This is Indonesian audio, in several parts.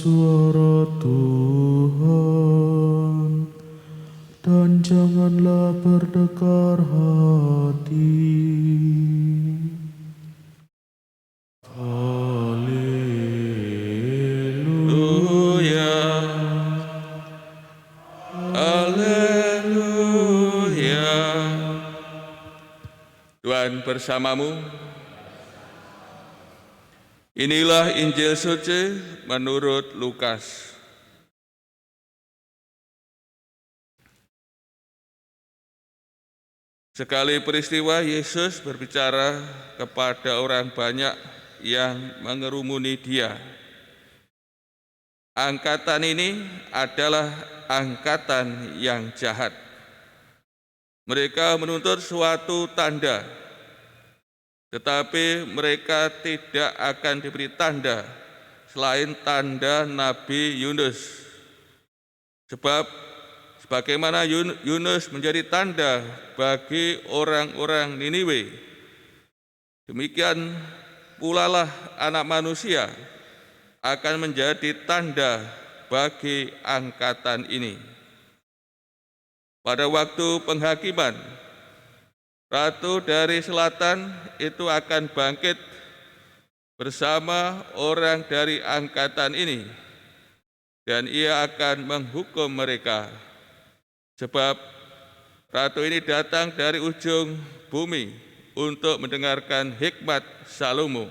suara Tuhan, dan janganlah berdekar hati. Haleluya, haleluya. Tuhan bersamamu. Inilah Injil suci menurut Lukas. Sekali peristiwa Yesus berbicara kepada orang banyak yang mengerumuni Dia. Angkatan ini adalah angkatan yang jahat. Mereka menuntut suatu tanda, tetapi mereka tidak akan diberi tanda selain tanda Nabi Yunus. Sebab sebagaimana Yunus menjadi tanda bagi orang-orang Niniwe, demikian pula lah Anak Manusia akan menjadi tanda bagi angkatan ini. Pada waktu penghakiman, Ratu dari Selatan itu akan bangkit bersama orang dari angkatan ini, dan ia akan menghukum mereka. Sebab Ratu ini datang dari ujung bumi untuk mendengarkan hikmat Salomo.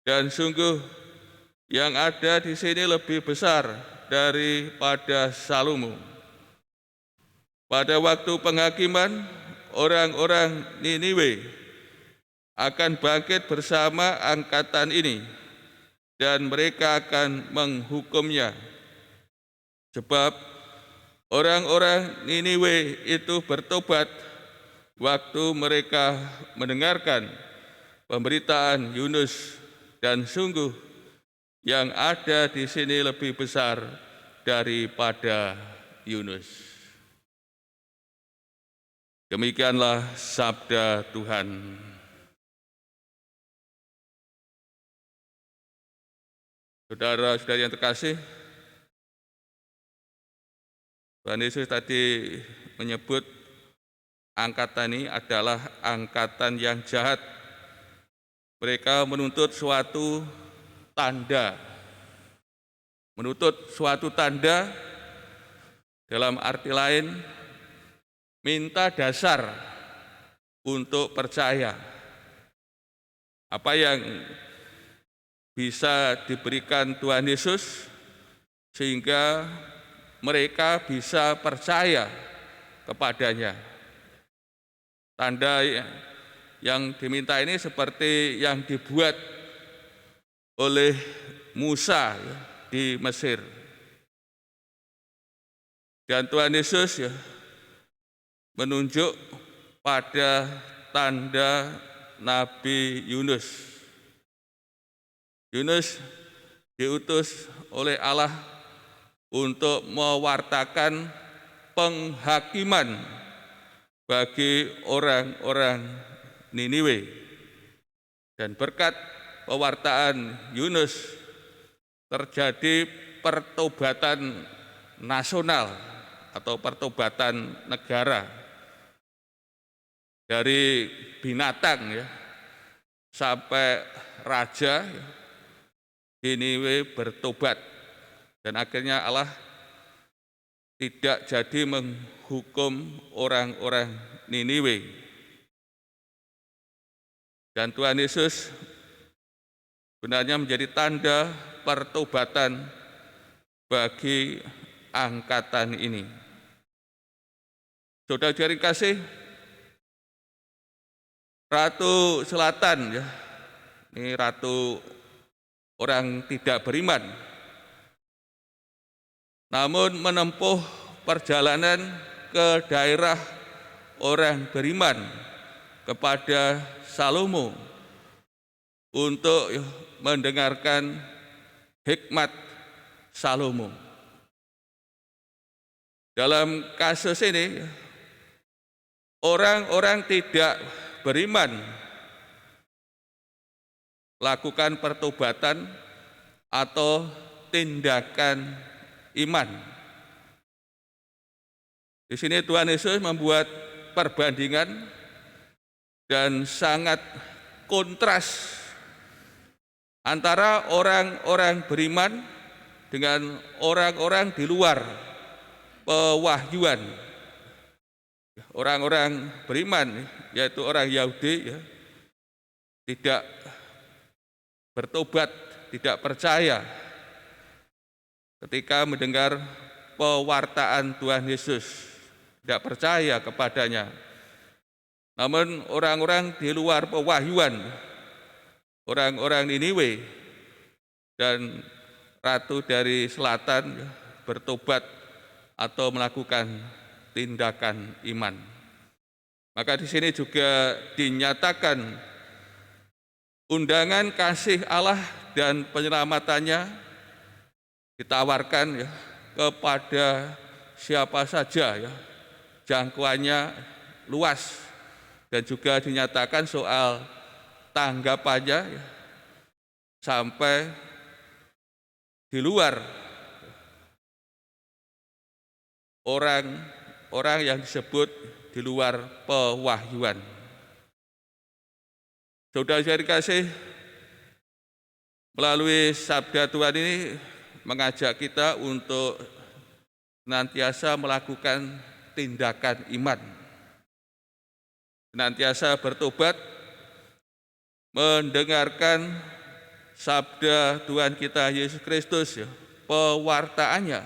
Dan sungguh yang ada di sini lebih besar daripada Salomo. Pada waktu penghakiman, orang-orang Niniwe akan bangkit bersama angkatan ini, dan mereka akan menghukumnya. Sebab orang-orang Niniwe itu bertobat waktu mereka mendengarkan pemberitaan Yunus, dan sungguh yang ada di sini lebih besar daripada Yunus. Demikianlah sabda Tuhan. Saudara-saudari yang terkasih, Tuhan Yesus tadi menyebut angkatan ini adalah angkatan yang jahat. Mereka menuntut suatu tanda. Menuntut suatu tanda dalam arti lain, minta dasar untuk percaya. Apa yang bisa diberikan Tuhan Yesus sehingga mereka bisa percaya kepadanya. Tanda yang diminta ini seperti yang dibuat oleh Musa di Mesir. Dan Tuhan Yesus menunjuk pada tanda Nabi Yunus. Yunus diutus oleh Allah untuk mewartakan penghakiman bagi orang-orang Niniwe. Dan berkat pewartaan Yunus terjadi pertobatan nasional atau pertobatan negara. Dari binatang sampai raja Niniwe bertobat, dan akhirnya Allah tidak jadi menghukum orang-orang Niniwe. Dan Tuhan Yesus sebenarnya menjadi tanda pertobatan bagi angkatan ini. Saudara-saudari kasih, Ratu Selatan ini ratu orang tidak beriman, namun menempuh perjalanan ke daerah orang beriman kepada Salomo untuk mendengarkan hikmat Salomo. Dalam kasus ini, orang-orang tidak beriman lakukan pertobatan atau tindakan iman. Di sini Tuhan Yesus membuat perbandingan dan sangat kontras antara orang-orang beriman dengan orang-orang di luar pewahyuan. Orang-orang beriman, yaitu orang Yahudi, tidak bertobat, tidak percaya ketika mendengar pewartaan Tuhan Yesus, tidak percaya kepadanya. Namun orang-orang di luar pewahyuan, orang-orang Niniwe dan ratu dari selatan bertobat atau melakukan tindakan iman. Maka di sini juga dinyatakan undangan kasih Allah dan penyelamatannya ditawarkan kepada siapa saja, jangkauannya luas, dan juga dinyatakan soal tanggapannya sampai di luar orang yang disebut di luar pewahyuan. Saudara-saudari kasih, melalui sabda Tuhan ini mengajak kita untuk senantiasa melakukan tindakan iman, senantiasa bertobat, mendengarkan sabda Tuhan kita Yesus Kristus, pewartaannya,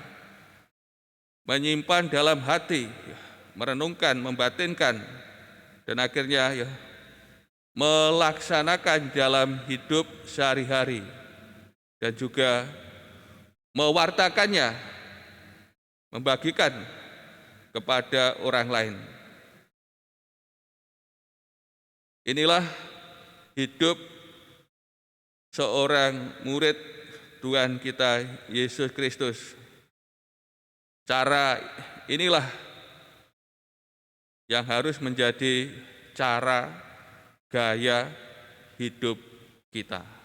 menyimpan dalam hati, merenungkan, membatinkan, dan akhirnya melaksanakan dalam hidup sehari-hari, dan juga mewartakannya, membagikan kepada orang lain. Inilah hidup seorang murid Tuhan kita Yesus Kristus. Cara inilah yang harus menjadi cara gaya hidup kita.